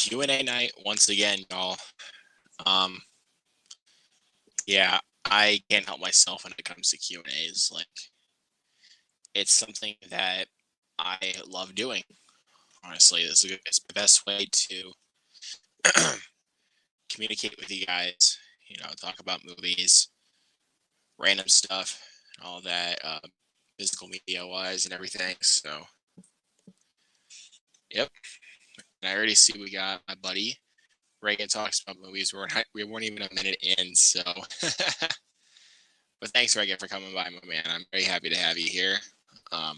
Q&A night once again, y'all. Um, yeah, I can't help myself when it comes to Q&As. Like, it's something that I love doing. Honestly, it's the best way to communicate with you guys. Talk about movies, random stuff, all that, physical media wise and everything. So, yep. And I already see we got my buddy Reagan talks about movies. We weren't even a minute in, so. But thanks, Reagan, for coming by, my man. I'm very happy to have you here. I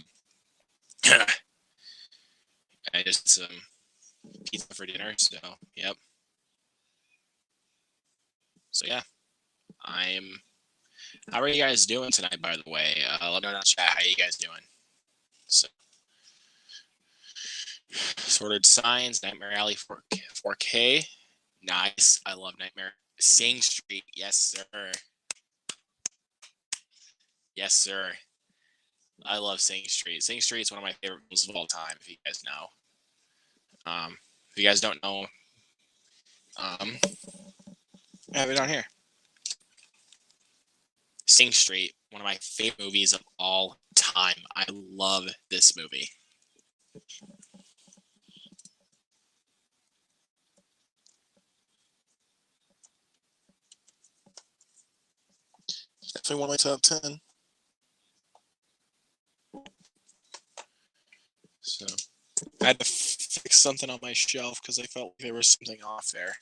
just had some pizza for dinner, so yep. So yeah, How are you guys doing tonight, by the way? Let me know in the chat how you guys doing. So, Sorted Signs, Nightmare Alley 4K. Nice. I love Nightmare. Sing Street. Yes, sir. Yes, sir. I love Sing Street. Sing Street is one of my favorite films of all time, if you guys know. If you guys don't know, I have it on here. Sing Street, one of my favorite movies of all time. I love this movie. Definitely one of my top 10. So I had to fix something on my shelf because I felt like there was something off there.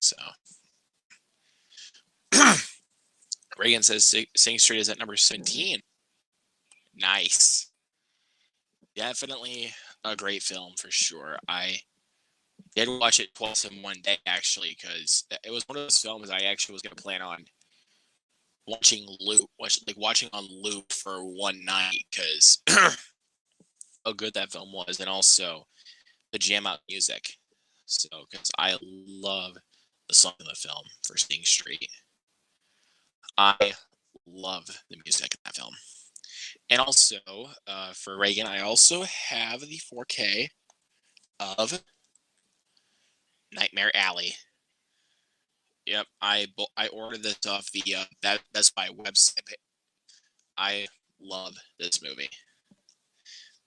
So Reagan says Sing Street is at number 17. Nice. Definitely a great film for sure. I did watch it twice in one day, actually, because it was one of those films I actually was going to plan on watching on loop for one night because how good that film was, and also the jam out music. So, because I love the song in the film for Sing Street. I love the music in that film. And also, for Reagan, I also have the 4K of Nightmare Alley. Yep, I ordered this off the Best Buy website. I love this movie.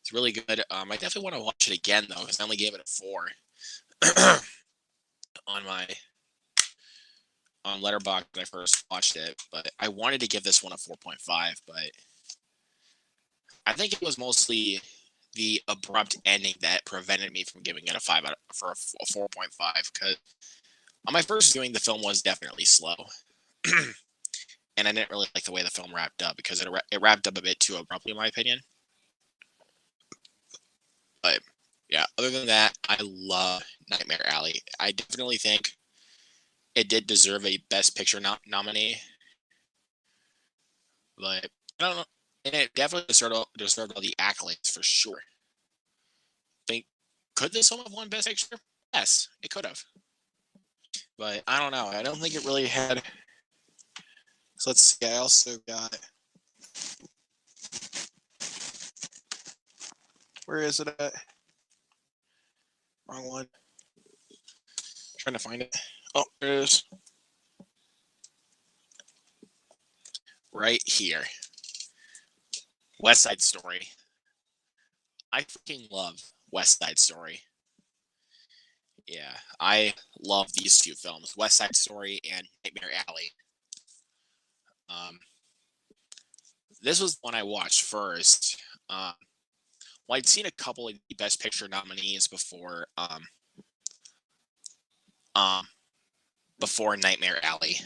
It's really good. I definitely want to watch it again though, because I only gave it a 4 on Letterboxd when I first watched it. But I wanted to give this one a 4.5, but I think it was mostly the abrupt ending that prevented me from giving it a 4.5. Because on my first viewing, the film was definitely slow. And I didn't really like the way the film wrapped up because it wrapped up a bit too abruptly, in my opinion. But yeah, other than that, I love Nightmare Alley. I definitely think it did deserve a Best Picture nominee. But I don't know. And it definitely deserved all the accolades for sure. Could this film have won Best Picture? Yes, it could have. But I don't know. I don't think it really had. So let's see. I also got. Where is it at? Wrong one. Trying to find it. Oh, there it is. Right here. West Side Story. I freaking love West Side Story. Yeah, I love these two films, West Side Story and Nightmare Alley. This was the one I watched first. Well, I'd seen a couple of the Best Picture nominees before Nightmare Alley.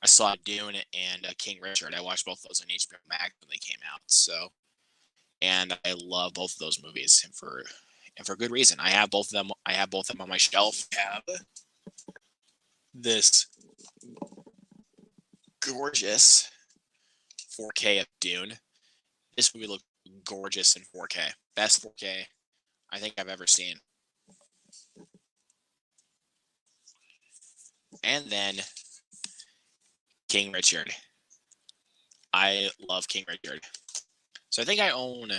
I saw Dune and King Richard. I watched both those on HBO Max when they came out. So, and I love both of those movies, and for good reason. I have both of them. I have both of them on my shelf. I have this gorgeous 4K of Dune. This movie looked gorgeous in 4K. Best 4K I think I've ever seen. And then King Richard. I love King Richard. So I think I own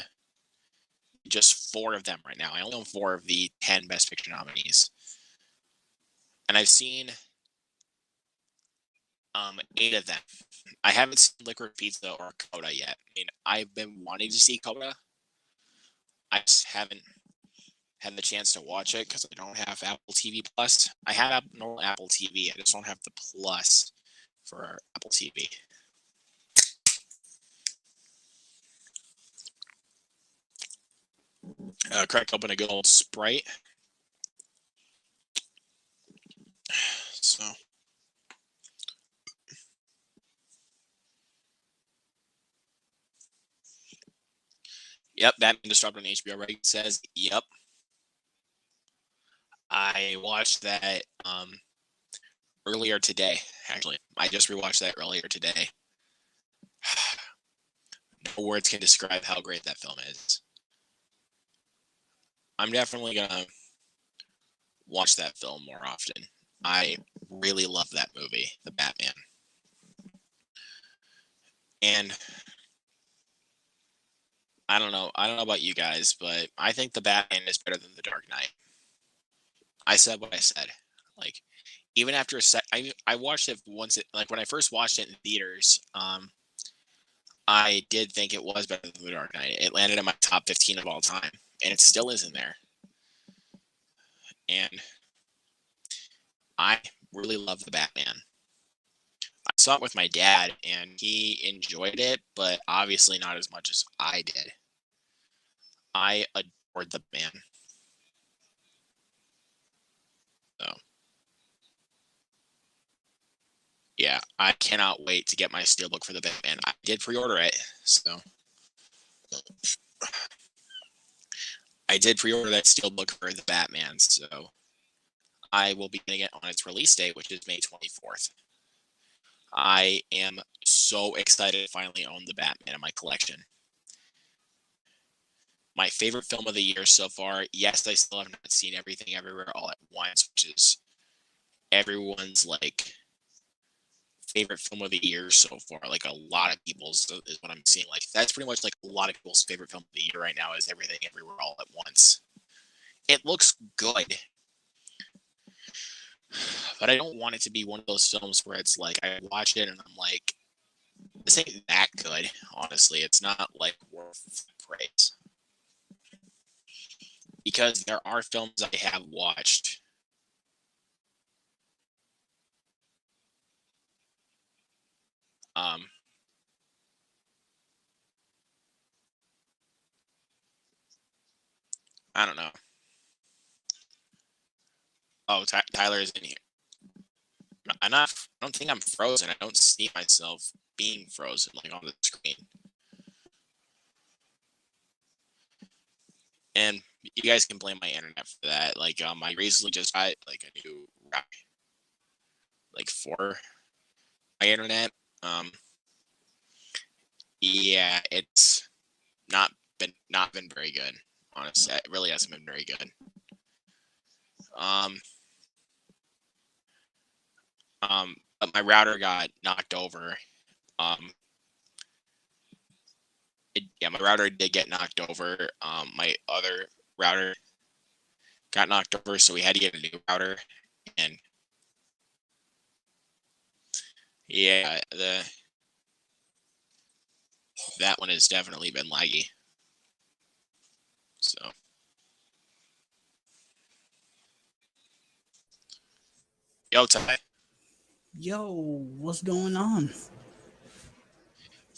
just 4 of them right now. I only own 4 of the 10 Best Picture nominees. And I've seen 8 of them. I haven't seen Licorice Pizza or Coda yet. I mean, I've been wanting to see Coda. I just haven't had the chance to watch it because I don't have Apple TV Plus. I have normal Apple TV. I just don't have the Plus for Apple TV. Cracked open a good old Sprite. So, yep, Batman just dropped on HBO, right? It says, yep. I watched that earlier today, actually. I just rewatched that earlier today. No words can describe how great that film is. I'm definitely going to watch that film more often. I really love that movie, The Batman. And I don't know about you guys, but I think The Batman is better than The Dark Knight. I said what I said. Like, even after I watched it once. Like when I first watched it in theaters, I did think it was better than The Dark Knight. It landed in my top 15 of all time, and it still is in there. And I really love The Batman. I saw it with my dad, and he enjoyed it, but obviously not as much as I did. I adored the man. So, yeah, I cannot wait to get my steelbook for the Batman. I did pre-order it, so I did pre-order that steelbook for the Batman. So I will be getting it on its release date, which is May 24th. I am so excited to finally own the Batman in my collection. My favorite film of the year so far. Yes, I still have not seen Everything Everywhere All at Once, which is everyone's like favorite film of the year so far. Like a lot of people's is what I'm seeing. Like that's pretty much like a lot of people's favorite film of the year right now is Everything Everywhere All at Once. It looks good, but I don't want it to be one of those films where it's like I watch it and I'm like, this ain't that good. Honestly, it's not like worth praise. Because there are films I have watched I don't know. Oh, Tyler is in here. I'm not. I don't think I'm frozen. I don't see myself being frozen like on the screen. And you guys can blame my internet for that. Like, I recently just got like a new router, like for my internet. Yeah, it's not been very good. Honestly, it really hasn't been very good. But my router got knocked over. My router did get knocked over. My other router got knocked over, so we had to get a new router. And yeah, that one has definitely been laggy. So, yo, Ty, Yo, what's going on?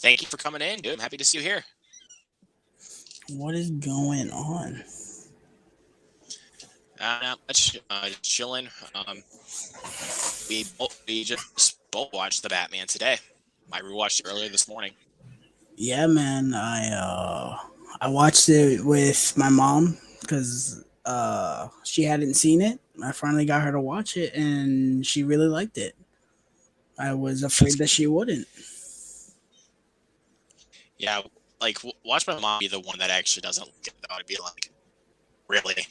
thank you for coming in, dude. I'm happy to see you here. What is going on? Not much, just chilling. We just both watched the Batman today. I rewatched it earlier this morning. Yeah, man, I watched it with my mom because she hadn't seen it. I finally got her to watch it, and she really liked it. I was afraid that she wouldn't. Yeah, like watch my mom be the one that actually doesn't like it. Though. I'd be like, really?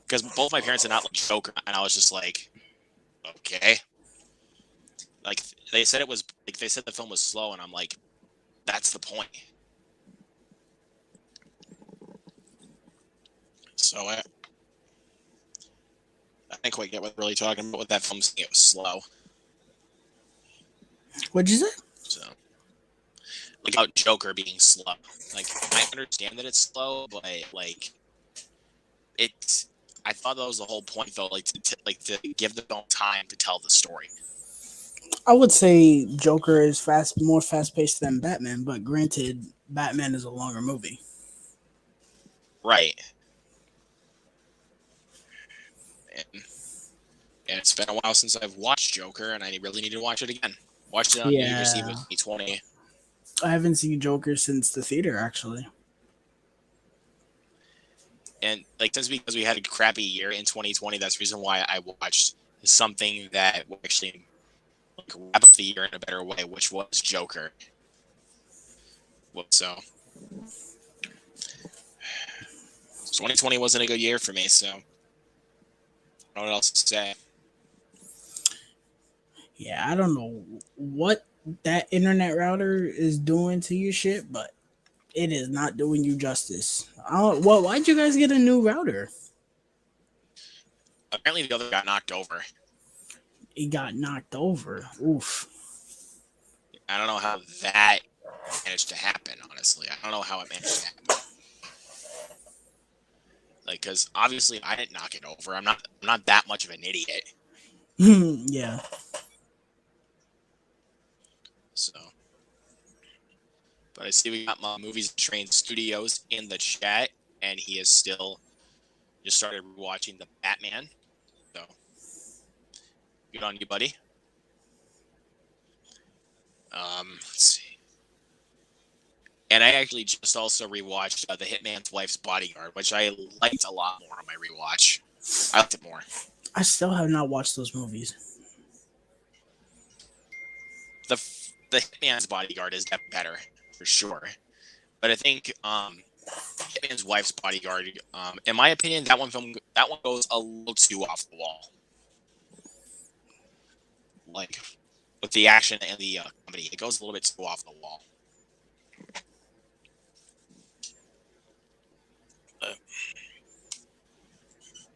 Because both my parents did not like Joker, and I was just like, okay. Like they said it was like they said the film was slow, and I'm like, that's the point. So I didn't quite get what they're really talking about with that film. Saying it was slow. What'd you say? So like about Joker being slow. Like I understand that it's slow, but like it's. I thought that was the whole point, though. Like to give the film time to tell the story. I would say Joker is more fast paced than Batman, but granted, Batman is a longer movie. Right. And it's been a while since I've watched Joker, and I really need to watch it again. Watched it on New Year's Eve of Yeah, 2020. I haven't seen Joker since the theater, actually. And like just because we had a crappy year in 2020, that's the reason why I watched something that would actually like wrap up the year in a better way, which was Joker. So 2020 wasn't a good year for me, so I don't know what else to say. Yeah, I don't know what that internet router is doing to your shit, but it is not doing you justice. Well, why'd you guys get a new router? Apparently the other got knocked over. It got knocked over. Oof. I don't know how that managed to happen, honestly. I don't know how it managed to happen. Like, because obviously I didn't knock it over. I'm not that much of an idiot. Yeah. So, but I see we got Movies and Train Studios in the chat, and he is still just started watching the Batman. So, good on you, buddy. Let's see. And I actually just also rewatched The Hitman's Wife's Bodyguard, which I liked a lot more on my rewatch. I liked it more. I still have not watched those movies. The Hitman's Bodyguard is better for sure, but I think Hitman's Wife's Bodyguard, in my opinion, that one goes a little too off the wall. Like with the action and the comedy, it goes a little bit too off the wall.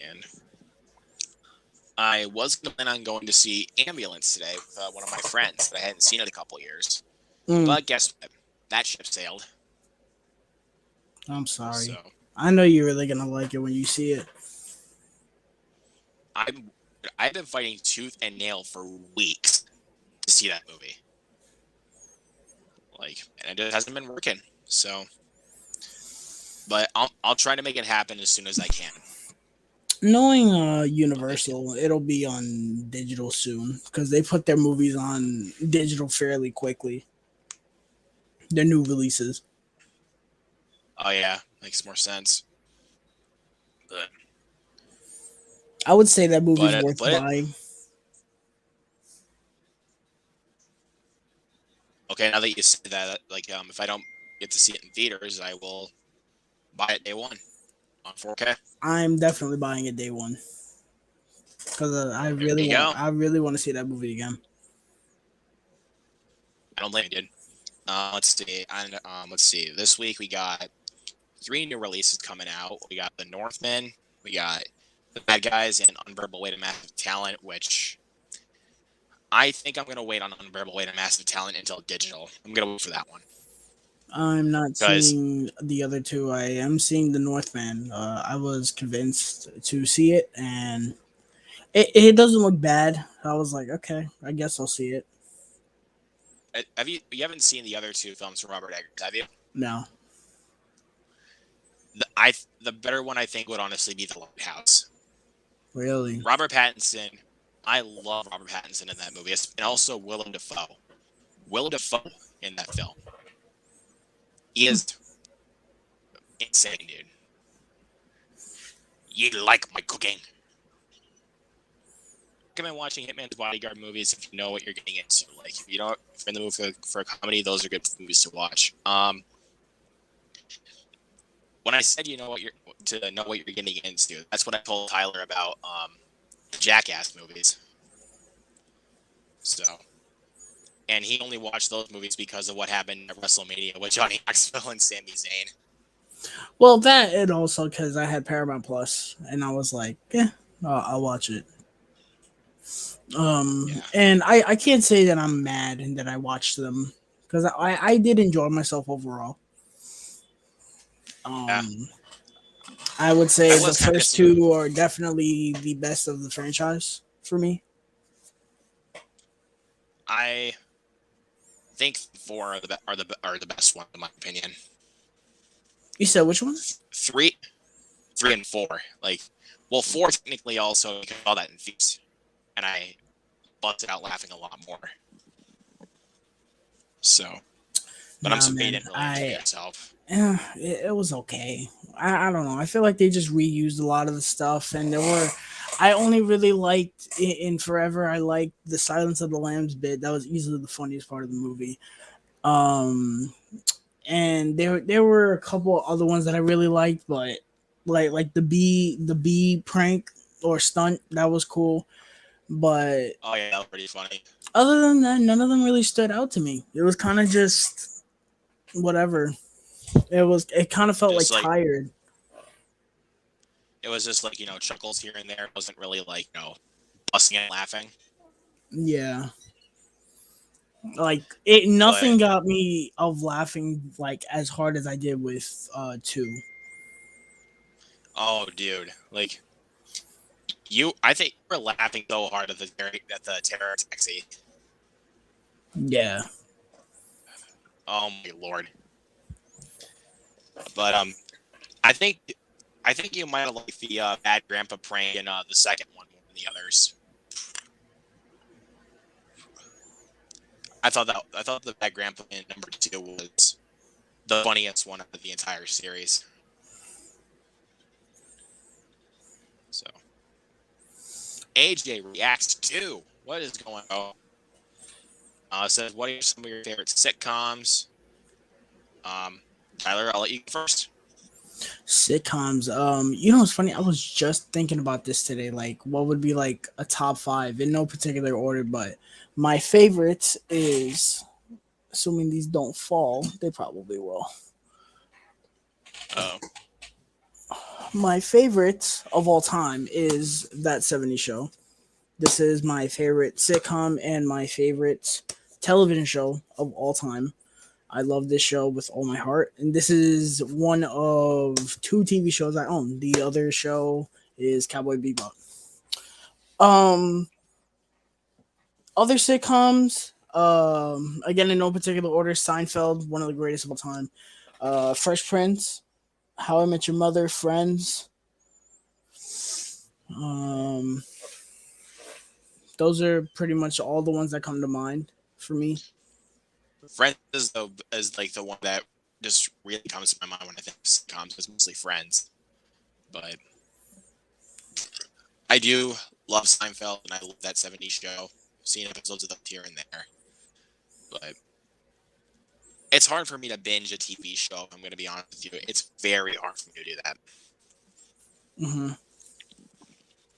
And I was planning on going to see Ambulance today with one of my friends that I hadn't seen in a couple years. But guess what? That ship sailed. I'm sorry. So I know you're really gonna like it when you see it. I've been fighting tooth and nail for weeks to see that movie. And it hasn't been working. So, but I'll try to make it happen as soon as I can. Knowing Universal, it'll be on digital soon because they put their movies on digital fairly quickly. Their new releases. Oh yeah, makes more sense. But I would say that movie's worth buying. Okay, now that you say that, if I don't get to see it in theaters, I will buy it day one on 4K. I'm definitely buying it day one because I really want to see that movie again. I don't blame you, dude. Let's see. Let's see. This week we got 3 new releases coming out. We got The Northman. We got The Bad Guys and Unbearable Weight of Massive Talent, which I think I'm gonna wait on Unbearable Weight of Massive Talent until digital. I'm gonna wait for that one. I'm not seeing the other two. I am seeing The Northman. I was convinced to see it, and it doesn't look bad. I was like, okay, I guess I'll see it. You haven't seen the other 2 films from Robert Eggers, have you? No. The better one I think would honestly be The Lighthouse. Really? Robert Pattinson. I love Robert Pattinson in that movie, and also Willem Dafoe. Willem Dafoe in that film. He is insane, dude. You like my cooking. I recommend watching Hitman's Bodyguard movies if you know what you're getting into. Like, if you're in the mood for a comedy, those are good movies to watch. When I said to know what you're getting into, that's what I told Tyler about the Jackass movies. So, and he only watched those movies because of what happened at WrestleMania with Johnny Knoxville and Sami Zayn. Well, that and also because I had Paramount Plus, and I was like, yeah, I'll watch it. Yeah, And I can't say that I'm mad and that I watched them because I did enjoy myself overall. yeah. Um, I would I say the was kind of first disappointed. two are definitely the best of the franchise for me. I think four are the best one in my opinion. You said which one? Three, three and four, like, well, four technically also because all that in Feast, and I busted out laughing a lot more. So, but I'm Nah, surprised you man, didn't really enjoy yourself. it was okay. I don't know. I feel like they just reused a lot of the stuff, and there were. I only really liked in Forever. I liked the Silence of the Lambs bit. That was easily the funniest part of the movie. Um, and there were a couple other ones that I really liked, but like the bee prank or stunt that was cool. But Oh yeah, that was pretty funny. other than that, none of them really stood out to me. It was kind of just whatever. It kind of felt like Just like tired. it was just like chuckles here and there. It wasn't really like busting and laughing. Yeah. Like it But nothing got me of laughing like as hard as I did with 2. oh dude, like I think you were laughing so hard at the terror taxi. Yeah. Oh my lord. But I think you might have liked the bad grandpa prank in the second one more than the others. I thought the bad grandpa in number two was the funniest one of the entire series. So AJ reacts to what is going on. Says, what are some of your favorite sitcoms? Um, Tyler, I'll let you go first. Sitcoms. It's funny. I was just thinking about this today. Like, what would be like a top 5 in no particular order, but my favorite is assuming these don't fall, they probably will. Oh, My favorite of all time is That 70 Show. This is my favorite sitcom and my favorite television show of all time. I love this show with all my heart. And this is one of 2 TV shows I own. The other show is Cowboy Bebop. Um, Other sitcoms, again in no particular order, Seinfeld, one of the greatest of all time. Fresh Prince, How I Met Your Mother, Friends. Um, those are pretty much all the ones that come to mind for me. Friends is like the one that just really comes to my mind when I think of sitcoms. It's mostly Friends, but I do love Seinfeld and I love that '70s show. I've seen episodes of them here and there, but it's hard for me to binge a TV show. If I'm going to be honest with you, it's very hard for me to do that. Hmm.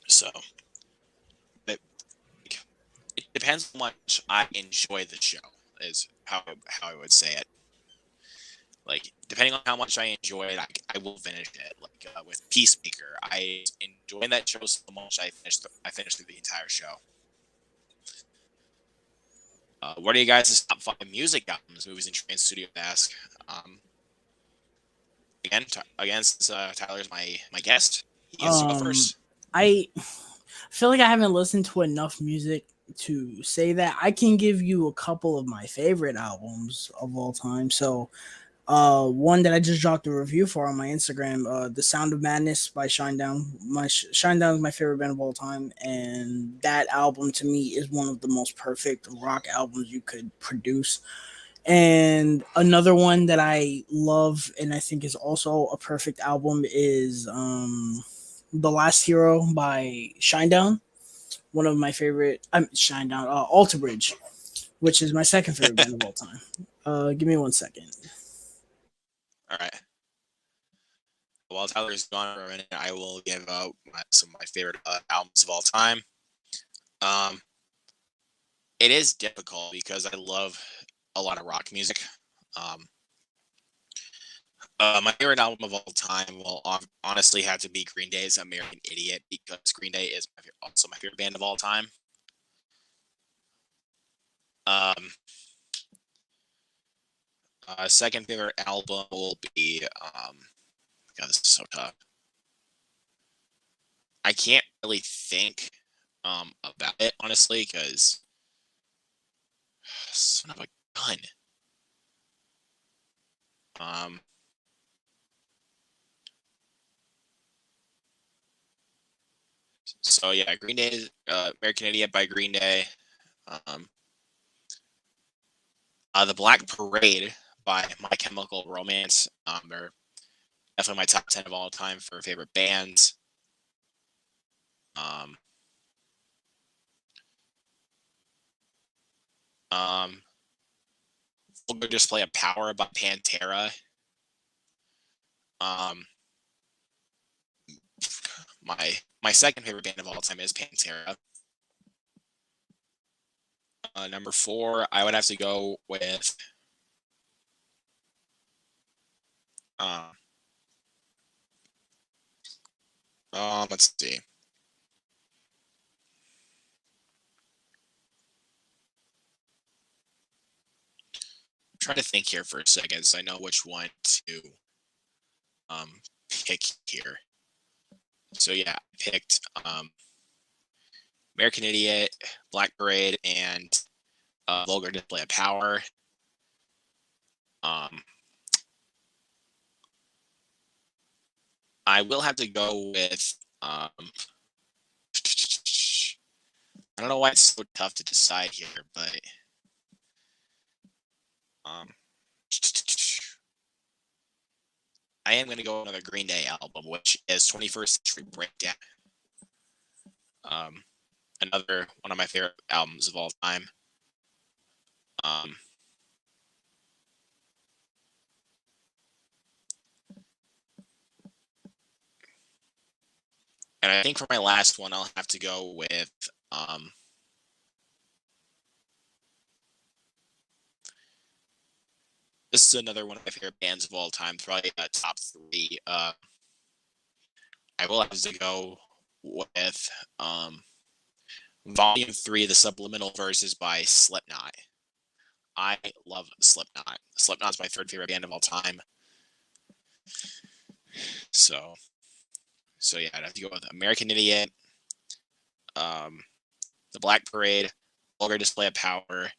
So, but it depends how much I enjoy the show. Is how I would say it. Like depending on how much I enjoy it, I will finish it. Like with Peacemaker, I enjoyed that show so much I finished through the entire show. What are you guys' top 5 music albums, movies, and trans studio ask? Um, again, since Tyler's my guest, he gets to go Um, first. I feel like I haven't listened to enough music to say that. I can give you a couple of my favorite albums of all time. So, one that I just dropped a review for on my Instagram, "The Sound of Madness" by Shinedown. Shinedown is my favorite band of all time, and that album to me is one of the most perfect rock albums you could produce. And another one that I love and I think is also a perfect album is "The Last Hero" by Shinedown. One of my favorite, Shinedown, Alter Bridge, which is my second favorite band of all time. Give me 1 second. All right. While Tyler's gone for a minute, I will give out some of my favorite albums of all time. Um, it is difficult because I love a lot of rock music. Um, My favorite album of all time will honestly have to be Green Day's "American Idiot" because Green Day is also my favorite band of all time. Um, Second favorite album will be God, this is so tough. I can't really think about it honestly because son of a gun. Um, so yeah, Green Day, American Idiot by Green Day. Um, The Black Parade by My Chemical Romance. They're definitely my top 10 of all time for favorite bands. Um, um, Vulgar Display of Power by Pantera. Um, my second favorite band of all time is Pantera. Number 4, I would have to go with uh, let's see. I'm trying to think here for a second so I know which one to pick here. So yeah, I picked American Idiot, Black Parade, and Vulgar Display of Power. I will have to go with I don't know why it's so tough to decide here, but I am going to go with another Green Day album, which is 21st Century Breakdown. Another one of my favorite albums of all time. And I think for my last one, I'll have to go with this is another one of my favorite bands of all time, probably top 3. I will have to go with Volume 3, The Subliminal Verses by Slipknot. I love Slipknot. Slipknot's my third favorite band of all time. So yeah, I'd have to go with American Idiot, The Black Parade, Vulgar Display of Power,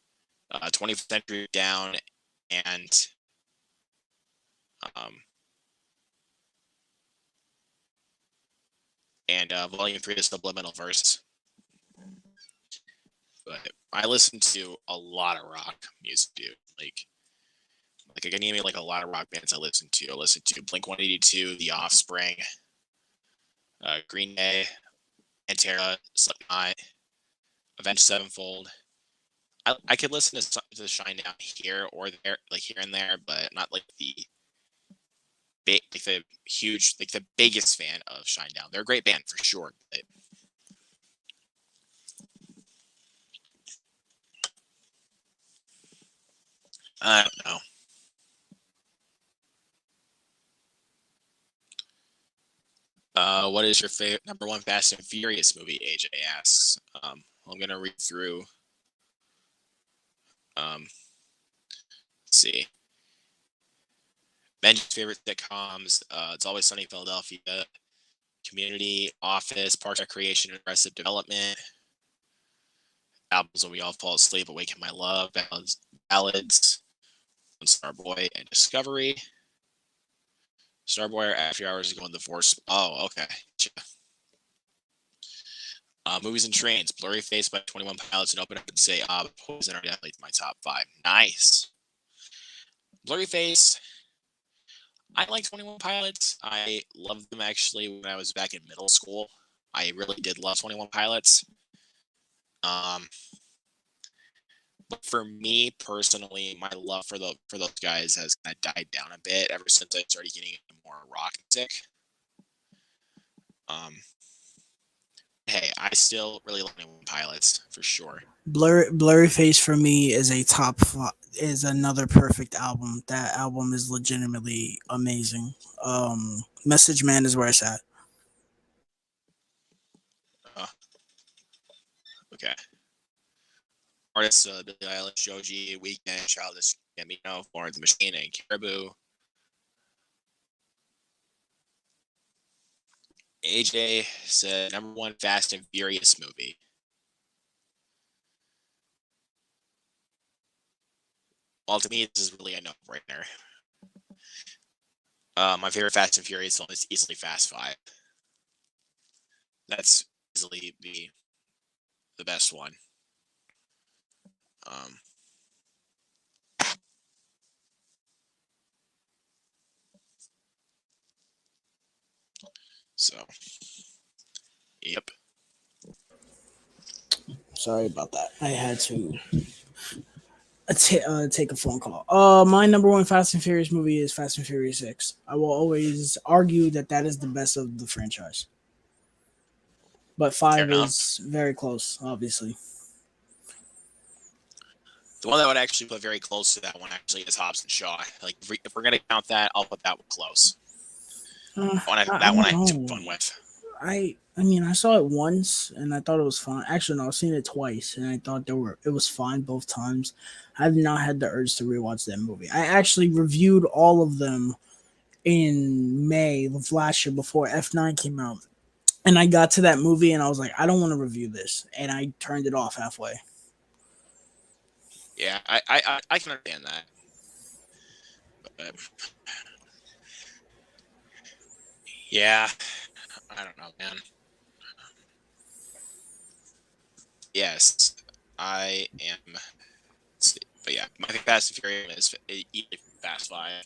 20th Century Down, and Volume 3 is Subliminal Verse. But I listen to a lot of rock music, dude. Like I can name like a lot of rock bands I listen to. I listen to Blink-182, The Offspring, Green Day, Pantera, Slipknot, Avenged Sevenfold. I could listen to Shinedown here or there, like here and there, but not like the big, like the huge, like the biggest fan of Shinedown. They're a great band for sure. But I don't know. What is your favorite number 1 Fast and Furious movie? AJ asks. I'm gonna read through. Let's see. Benji's favorite sitcoms. It's Always Sunny in Philadelphia, Community, Office, Parks and Recreation, and Arrested Development. Albums When We All Fall Asleep, Awaken My Love, Ballads, Starboy, and Discovery. Starboy After Hours is going the Force. Oh, okay. Movies and Trains, Blurry Face by 21 Pilots, and Open Up and Say Poison are definitely my top 5. Nice. Blurry Face. I like 21 Pilots. I loved them actually when I was back in middle school. I really did love 21 Pilots. But for me personally, my love for those guys has kind of died down a bit ever since I started getting into more rock music. Hey, I still really love 21 Pilots for sure. Blurry Face for me is a top is another perfect album. That album is legitimately amazing. Message Man is where it's at. Okay. Artists: Billie Eilish, Joji, Weeknd, Childish Gambino, Florence the Machine, and Caribou. AJ said #1 Fast and Furious movie. Well, to me, this is really a no-brainer. My favorite Fast and Furious film is easily Fast 5. That's easily the best one. So, yep. Sorry about that. I had to take a phone call. My #1 Fast and Furious movie is Fast and Furious 6. I will always argue that that is the best of the franchise. But 5 is very close, obviously. The one that would actually put very close to that one actually is Hobbs and Shaw. Like, if we're gonna count that, I'll put that one close. That one I took fun with. I mean, I saw it once and I thought it was fine. Actually, no, I've seen it twice and I thought it was fine both times. I've not had the urge to rewatch that movie. I actually reviewed all of them in May of last year before F9 came out. And I got to that movie and I was like, I don't want to review this. And I turned it off halfway. Yeah, I can understand that. But, yeah, I don't know, man. Yes, I am. But yeah, my Fast and Furious is easily Fast 5.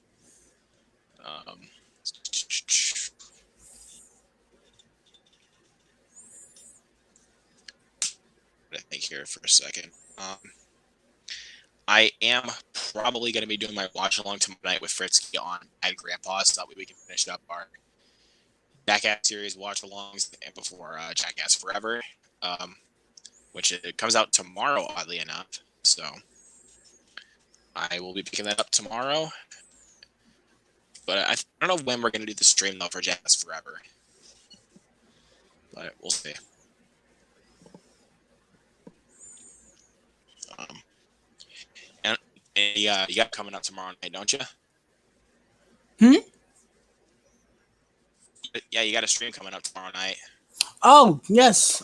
I think here for a second. I am probably going to be doing my watch along tomorrow night with Fritzky on Bad Grandpa, so that way we can finish up our Jackass series watch alongs and before Jackass Forever, which it comes out tomorrow, oddly enough. So I will be picking that up tomorrow. But I don't know when we're going to do the stream, though, for Jackass Forever. But we'll see. And you got coming up tomorrow night, don't you? Yeah, you got a stream coming up tomorrow night. Oh, yes.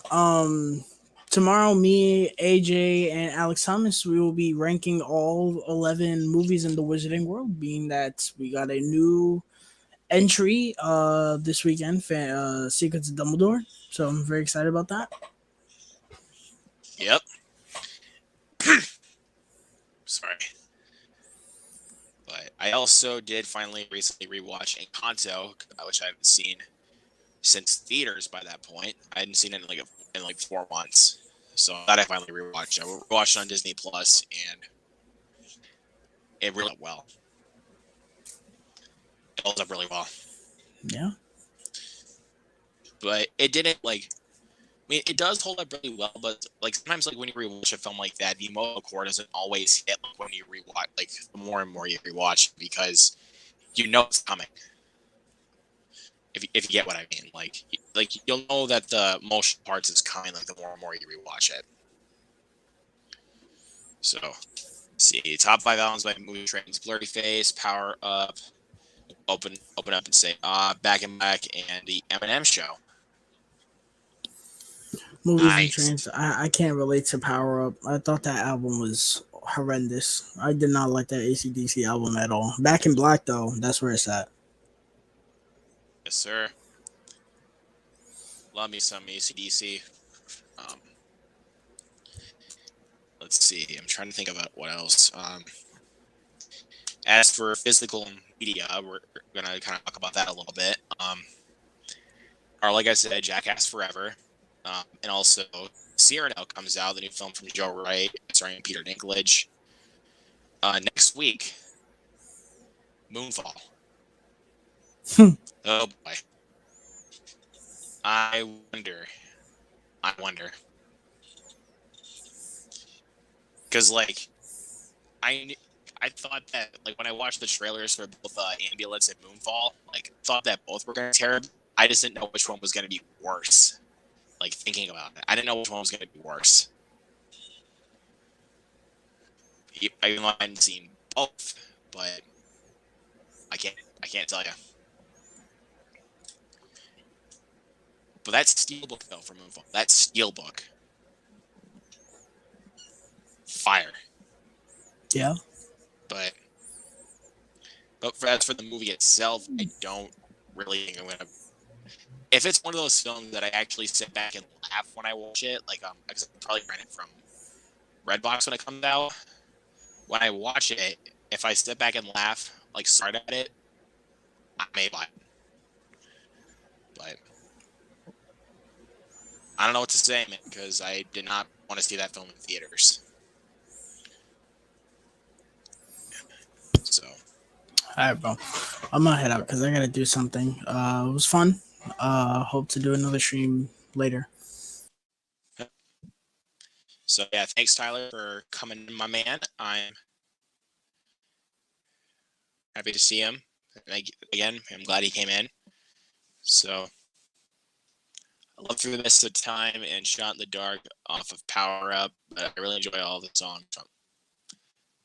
Tomorrow, me, AJ, and Alex Thomas, we will be ranking all 11 movies in the Wizarding World, being that we got a new entry this weekend, Secrets of Dumbledore. So I'm very excited about that. Yep. Sorry. But I also did finally recently rewatch Encanto, which I haven't seen since theaters by that point. I hadn't seen it in like 4 months. So that I finally rewatched. I watched it on Disney Plus, and it really went well. It holds up really well. Yeah. But it didn't it does hold up really well, but sometimes when you rewatch a film like that, the emotional core doesn't always hit when you rewatch. The more and more you rewatch, because you know it's coming. If you get what I mean, you'll know that the emotional parts is coming. The more and more you rewatch it. So, see, top 5 albums by movie trends: Blurry Face, Power Up, Open Up and Say Back and Back, and the Eminem Show. Movies and Trains. I can't relate to Power Up. I thought that album was horrendous. I did not like that AC/DC album at all. Back in Black, though, that's where it's at. Yes, sir. Love me some AC/DC. Let's see. I'm trying to think about what else. As for physical media, we're gonna kind of talk about that a little bit. Or like I said, Jackass Forever, and also Cyrano comes out, the new film from Joe Wright, starring Peter Dinklage. Next week, Moonfall. Oh boy. I wonder. Because I thought that like when I watched the trailers for both Ambulance and Moonfall, like thought that both were going to tear. I just didn't know which one was going to be worse. Like thinking about it, I didn't know which one was going to be worse. Even though I hadn't seen both, but I can't tell you. But that Steelbook though for Moonfall, that Steelbook, fire. Yeah. But as for the movie itself, I don't really think I'm gonna. If it's one of those films that I actually sit back and laugh when I watch it, like because I probably rent it from Redbox when it comes out. When I watch it, if I sit back and laugh, like start at it, I may buy it. But I don't know what to say, man, because I did not want to see that film in theaters. So. All right, bro. I'm gonna head out because I gotta do something. It was fun. Hope to do another stream later. So yeah, thanks Tyler for coming in, my man. I'm happy to see him. And again, I'm glad he came in. So I love Through the Mist of Time and Shot in the Dark off of Power Up, but I really enjoy all the songs. So,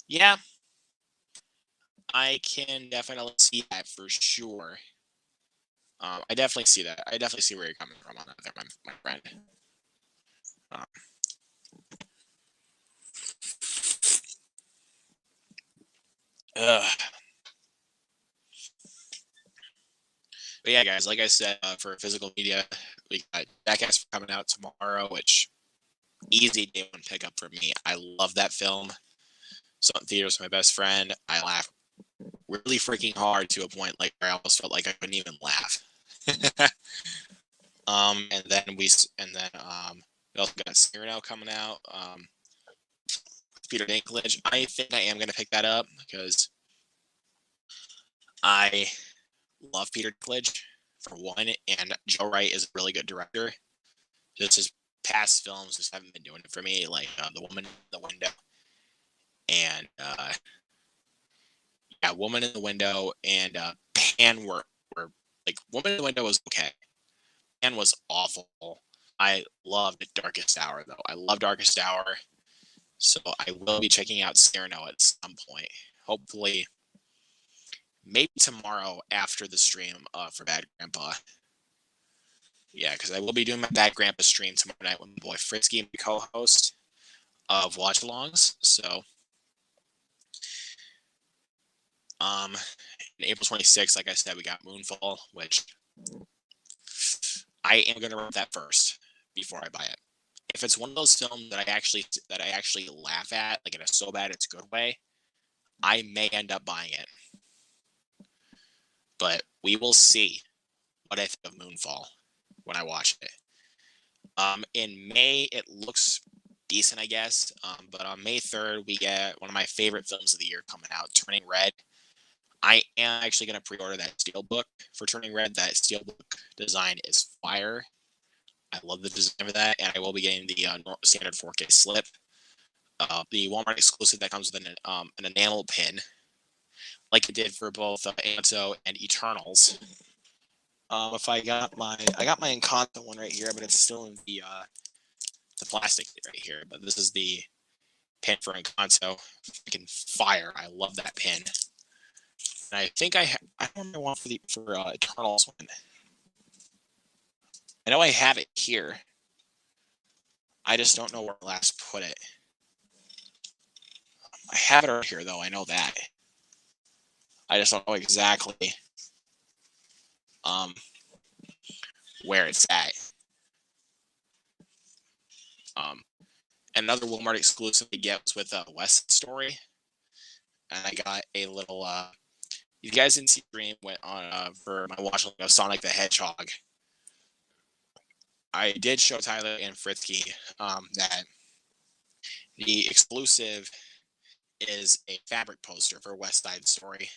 yeah, I can definitely see that for sure. I definitely see that. I definitely see where you're coming from on that there, my friend. But yeah, guys, like I said, for physical media, we got Jackass coming out tomorrow, which easy day one pickup for me. I love that film. Saw it in theaters with my best friend. I laughed really freaking hard to a point like where I almost felt like I couldn't even laugh. And then we also got Cyrano coming out. Peter Dinklage. I think I am gonna pick that up because I love Peter Dinklage for one, and Joe Wright is a really good director. Just his past films just haven't been doing it for me, like The Woman in the Window and Woman in the Window and Pan were like Woman in the Window was okay. Pan was awful. I loved Darkest Hour though. I love Darkest Hour. So I will be checking out Cyrano at some point. Hopefully, maybe tomorrow after the stream for Bad Grandpa. Yeah, because I will be doing my Bad Grandpa stream tomorrow night with my boy Fritzky and my co-host of Watch Alongs. So, in April 26th, like I said, we got Moonfall, which I am going to rent that first before I buy it. If it's one of those films that I actually laugh at, like in a so bad it's good way, I may end up buying it. But we will see what I think of Moonfall when I watch it. In May, it looks decent, I guess. But on May 3rd, we get one of my favorite films of the year coming out, Turning Red. I am actually going to pre-order that Steelbook for Turning Red. That Steelbook design is fire. I love the design of that, and I will be getting the standard 4K slip. The Walmart exclusive that comes with an enamel pin, like it did for both Anto and Eternals. If I got my Encanto one right here, but it's still in the plastic right here. But this is the pin for Encanto. Freaking fire! I love that pin. And I think I don't remember one for Eternals one. I know I have it here. I just don't know where I last put it. I have it right here, though. I know that. I just don't know exactly where it's at. Another Walmart exclusive I get was with West Story, and I got a little. You guys didn't see Dream went on for my watch of Sonic the Hedgehog. I did show Tyler and Fritzky that the exclusive is a fabric poster for West Side Story,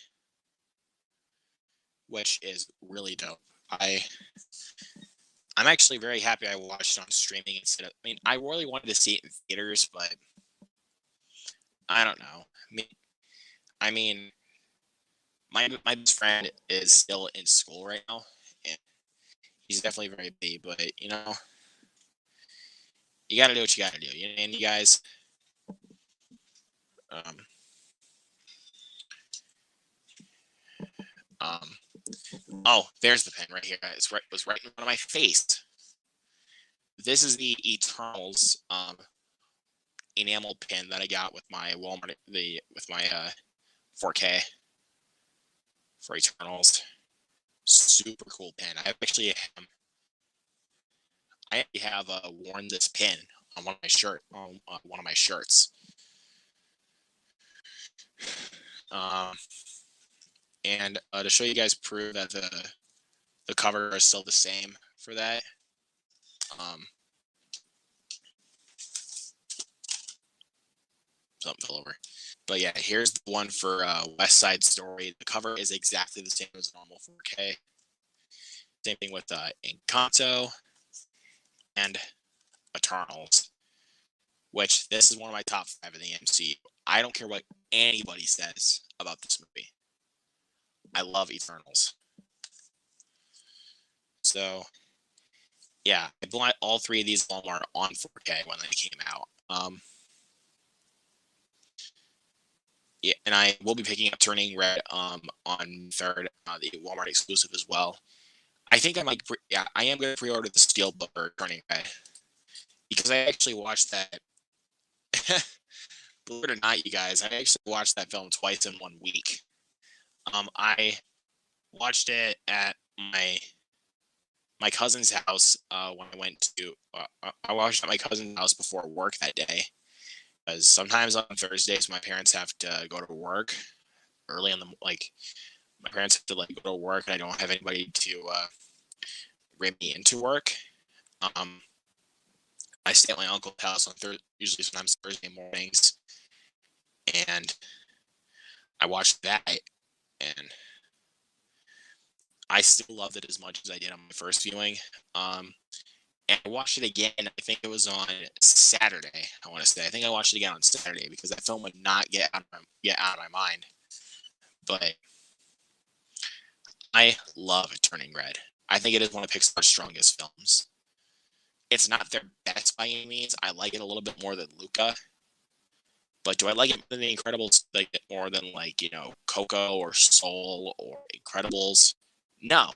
which is really dope. I'm actually very happy I watched it on streaming instead of. I mean, I really wanted to see it in theaters, but I don't know. I mean, I mean, my best friend is still in school right now, and he's definitely very busy. But you got to do what you got to do. And you guys, um, um, oh, there's the pen right here. It was right in front of my face. This is the Eternals enamel pin that I got with my Walmart with my 4K for Eternals. Super cool pin. I actually have worn this pin on one of my shirts. And to show you guys proof that the cover is still the same for that. Something fell over. But yeah, here's the one for West Side Story. The cover is exactly the same as normal 4K. Same thing with Encanto and Eternals, which this is one of my top 5 in the MCU. I don't care what anybody says about this movie. I love Eternals. So, yeah, I bought all 3 of these Walmart on 4K when they came out. Yeah, and I will be picking up Turning Red on 3rd, the Walmart exclusive as well. I think I might, I am going to pre-order the Steelbook for Turning Red because I actually watched that. Believe it or not, you guys, I actually watched that film twice in 1 week. I watched it at my cousin's house when I went to. I watched at my cousin's house before work that day, because sometimes on Thursdays my parents have to go to work early in the my parents have to go to work, and I don't have anybody to bring me into work. I stay at my uncle's house on usually sometimes Thursday mornings, and I watched that, and I still loved it as much as I did on my first viewing. And I watched it again. I think it was on Saturday. I want to say. I think I watched it again on Saturday because that film would not get out of my mind. But I love Turning Red. I think it is one of Pixar's strongest films. It's not their best by any means. I like it a little bit more than Luca. But do I like it more than The Incredibles? Like it more than Coco or Soul or Incredibles? No.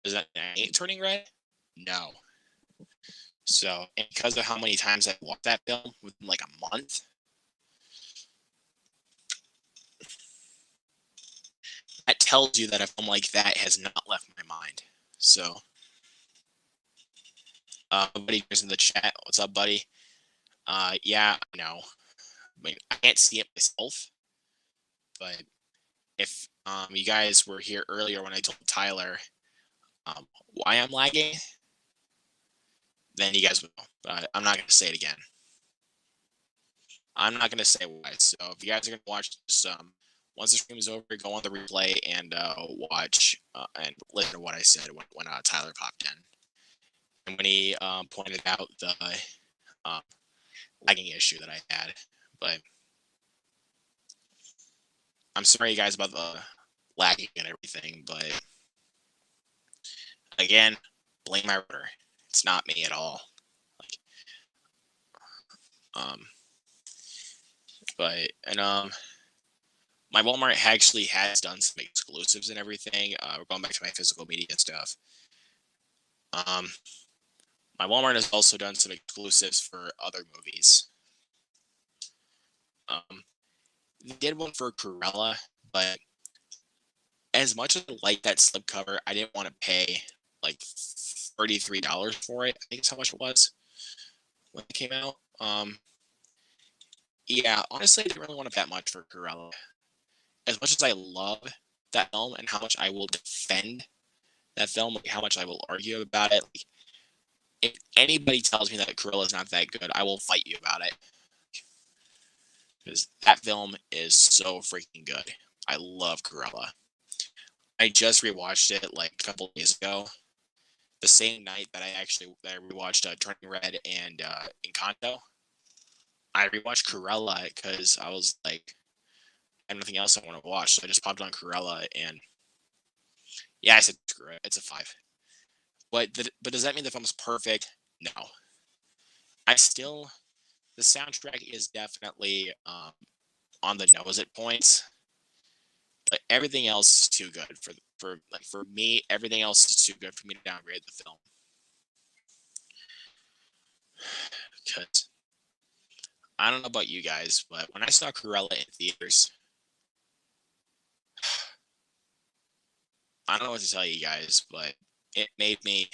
Does that ain't Turning Red? No. So, and because of how many times I've watched that film within a month, that tells you that a film like that has not left my mind. So, buddy is in the chat. What's up, buddy? Yeah, I know. I can't see it myself, but if you guys were here earlier when I told Tyler why I'm lagging, then you guys will know. But I'm not going to say it again. I'm not going to say why. So if you guys are going to watch this, once the stream is over, go on the replay and watch and listen to what I said when Tyler popped in. And when he pointed out the lagging issue that I had. But I'm sorry, guys, about the lagging and everything. But again, blame my router. It's not me at all. But my Walmart actually has done some exclusives and everything. We're going back to my physical media stuff. My Walmart has also done some exclusives for other movies. They did one for Cruella, but as much as I like that slipcover, I didn't want to pay $33 for it. I think that's how much it was when it came out. Yeah, honestly, I didn't really want to pay that much for Cruella. As much as I love that film and how much I will defend that film, how much I will argue about it. If anybody tells me that Cruella is not that good, I will fight you about it. Because that film is so freaking good. I love Cruella. I just rewatched it a couple days ago. The same night that I rewatched Turning Red and Encanto. I rewatched Cruella because I was like, have nothing else I want to watch, so I just popped on Cruella, and yeah, I said screw it, it's a 5. But does that mean the film's perfect? No. The soundtrack is definitely on the nose at points, but everything else is too good for me. Everything else is too good for me to downgrade the film. Because I don't know about you guys, but when I saw Cruella in theaters, I don't know what to tell you guys, but it made me.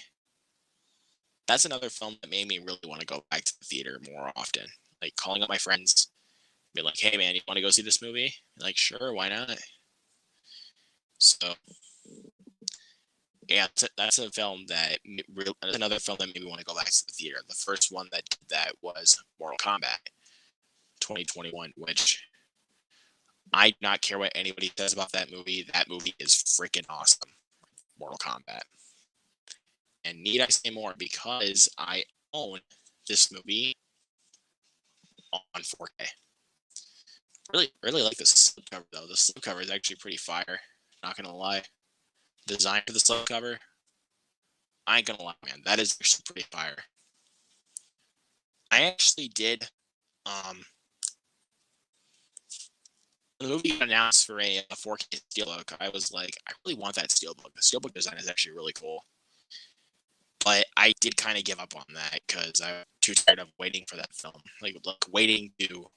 That's another film that made me really want to go back to the theater more often. Like calling up my friends, be like, "Hey man, you want to go see this movie?" Like, sure, why not? So yeah, that's a film that's another film that made me want to go back to the theater. The first one that did that was Mortal Kombat 2021, which I do not care what anybody says about that movie. That movie is freaking awesome. Mortal Kombat. And need I say more, because I own this movie on 4K. Really like the slipcover though. The slipcover is actually pretty fire. Not gonna lie. Design for the slipcover, I ain't gonna lie, man. That is actually pretty fire. I actually did. When the movie got announced for a 4K steelbook, I was like, I really want that steelbook. The steelbook design is actually really cool. But I did kind of give up on that because I'm too tired of waiting for that film. Like waiting to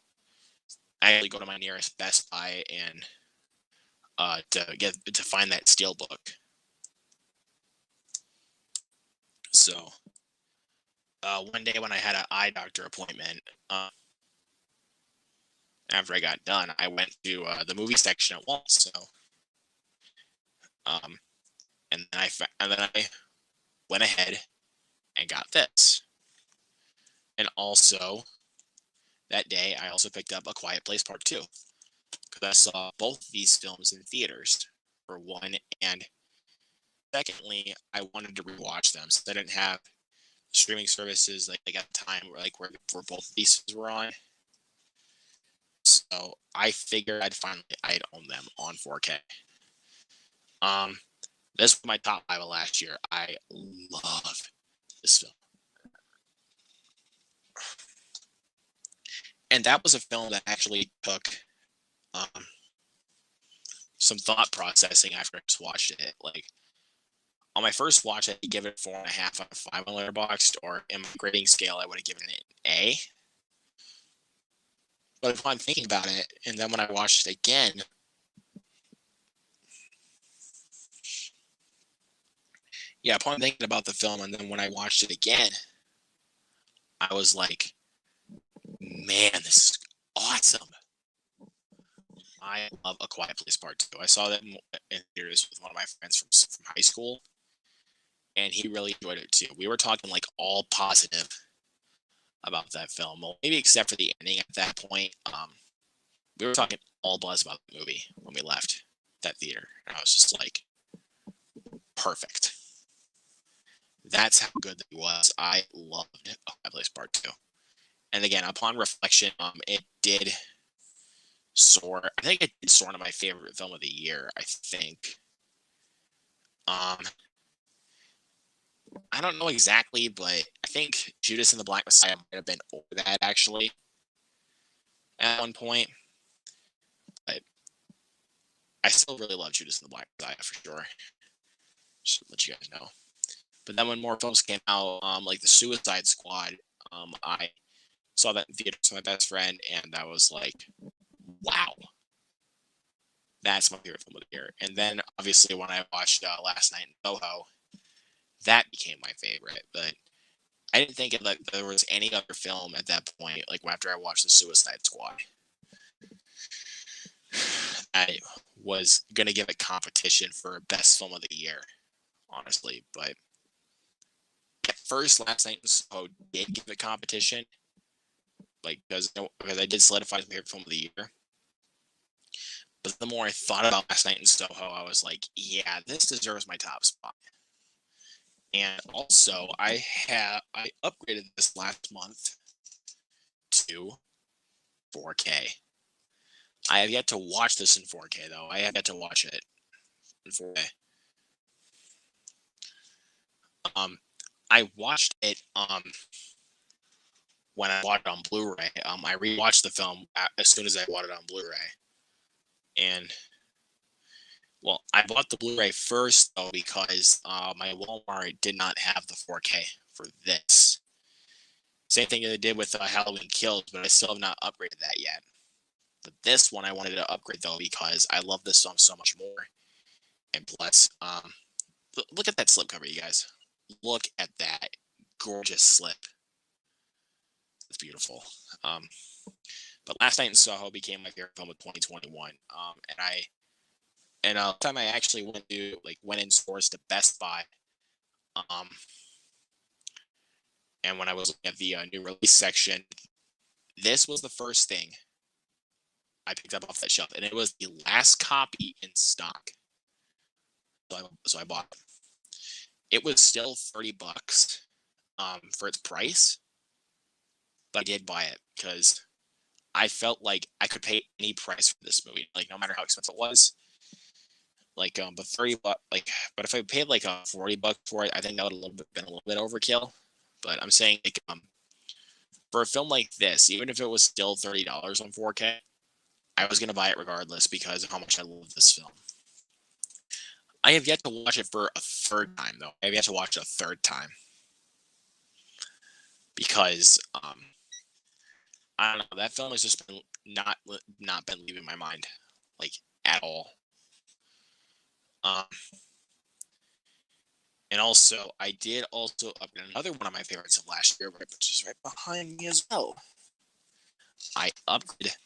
actually go to my nearest Best Buy and to find that steelbook. So one day when I had an eye doctor appointment, after I got done, I went to the movie section at Walmart. So, and then I went ahead and got this. And also that day, I also picked up A Quiet Place Part 2 because I saw both these films in theaters for one, and secondly, I wanted to rewatch them so I didn't have streaming services like at the time where both of these were on. So I figured I'd own them on 4K. This was my top 5 of last year. I love this film. And that was a film that actually took some thought processing after I just watched it. Like on my first watch, I'd give it 4.5 out of 5 on Letterboxd, or in my grading scale, I would have given it an A. But if I'm thinking about it, and then when I watched it again, upon thinking about the film, and then when I watched it again, I was like, man, this is awesome. I love A Quiet Place Part 2. I saw that in theaters with one of my friends from high school, and he really enjoyed it too. We were talking like all positive about that film. Well, maybe except for the ending at that point. We were talking all buzz about the movie when we left that theater. And I was just like, perfect. That's how good that was. I loved A Quiet Place Part 2. And again, upon reflection, it did soar. I think it did soar into my favorite film of the year, I think. I don't know exactly, but I think Judas and the Black Messiah might have been over that actually at one point. But I still really love Judas and the Black Messiah for sure. Just to let you guys know. But then when more films came out, like The Suicide Squad, I saw that in theaters with my best friend, and I was like, wow. That's my favorite film of the year. And then obviously when I watched Last Night in Soho, that became my favorite. But I didn't think that there was any other film at that point, like after I watched The Suicide Squad, I was going to give it competition for best film of the year, honestly. But at first, Last Night in Soho did give it competition, like because I did solidify my favorite film of the year. But the more I thought about Last Night in Soho, I was like, yeah, this deserves my top spot. And also, I upgraded this last month to 4K. I have yet to watch this in 4K though. I have yet to watch it in 4K. I watched it when I bought it on Blu-ray. I rewatched the film as soon as I bought it on Blu-ray, and well, I bought the Blu-ray first though because my Walmart did not have the 4K for this. Same thing they did with Halloween Kills, but I still have not upgraded that yet. But this one I wanted to upgrade though because I love this song so much more. And plus, look at that slipcover, you guys. Look at that gorgeous slip. It's beautiful. But Last Night in Soho became my favorite film of 2021. And time I actually went in stores to Best Buy. And when I was looking at the new release section, this was the first thing I picked up off that shelf, and it was the last copy in stock. So I bought it. It was still $30 for its price, but I did buy it because I felt like I could pay any price for this movie, like no matter how expensive it was. Like, but $30, but if I paid like $40 for it, I think that would have been a little bit overkill. But I'm saying, like, for a film like this, even if it was still $30 on 4K, I was gonna buy it regardless because of how much I love this film. I have yet to watch it for a third time, though. I have yet to watch it a third time because I don't know. That film has just been not been leaving my mind, like, at all. And also, I did also upgrade another one of my favorites of last year, which is right behind me as well. I upgraded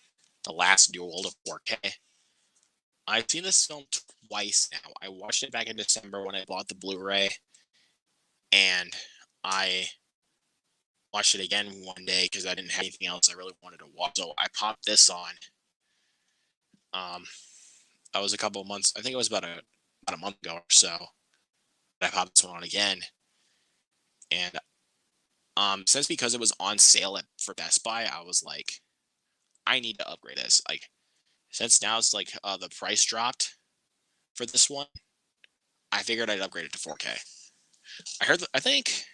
The Last Duel to 4K. I've seen this film twice now. I watched it back in December when I bought the Blu-ray, and I watched it again one day because I didn't have anything else I really wanted to watch. So I popped this on. That was a couple of months. I think it was about a month ago or so. I popped this one on again, and since because it was on sale for Best Buy, I was like, I need to upgrade this. Like, since now it's like the price dropped for this one, I figured I'd upgrade it to 4K. I think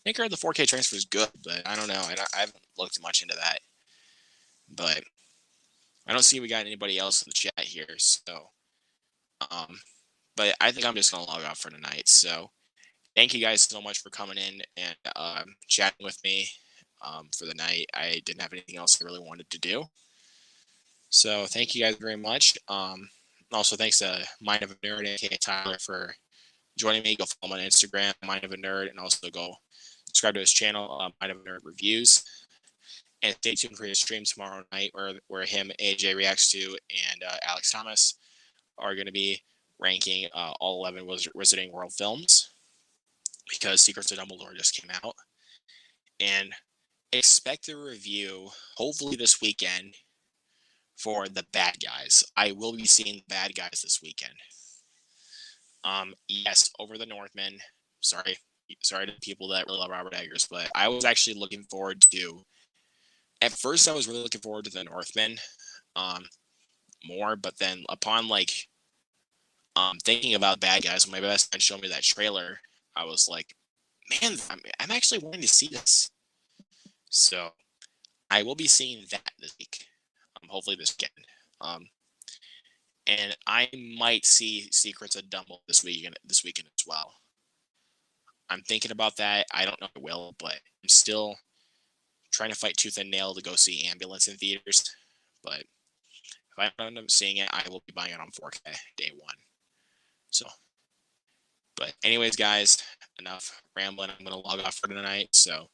I heard the 4K transfer is good, but I don't know. I haven't looked much into that. But I don't see we got anybody else in the chat here, so but I think I'm just gonna log off for tonight. So thank you guys so much for coming in and chatting with me for the night. I didn't have anything else I really wanted to do. So thank you guys very much. Also thanks to Mind of a Nerd, aka Tyler, for joining me. Go follow him on Instagram, Mind of a Nerd, and also go subscribe to his channel, Mind of a Nerd Reviews. And stay tuned for his stream tomorrow night where him, AJ Reacts to, and Alex Thomas are going to be ranking all 11 Wizarding World films because Secrets of Dumbledore just came out. And expect a review, hopefully this weekend, for The Bad Guys. I will be seeing The Bad Guys this weekend. Yes, over The Northman. Sorry to people that really love Robert Eggers, but I was actually looking forward to. At first, I was really looking forward to The Northman more, but then upon thinking about Bad Guys, when my best friend showed me that trailer, I was like, man, I'm actually wanting to see this. So I will be seeing that this week, hopefully this weekend. And I might see Secrets of Dumbledore this weekend as well. I'm thinking about that. I don't know if I will, but I'm still trying to fight tooth and nail to go see Ambulance in theaters. But if I end up seeing it, I will be buying it on 4K day one. So, but anyways, guys, enough rambling. I'm going to log off for tonight. So,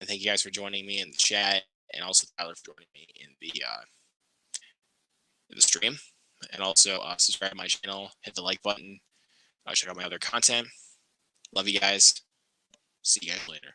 and thank you guys for joining me in the chat, and also Tyler for joining me in the stream. And also subscribe to my channel, hit the like button, check out my other content. Love you guys. See you guys later.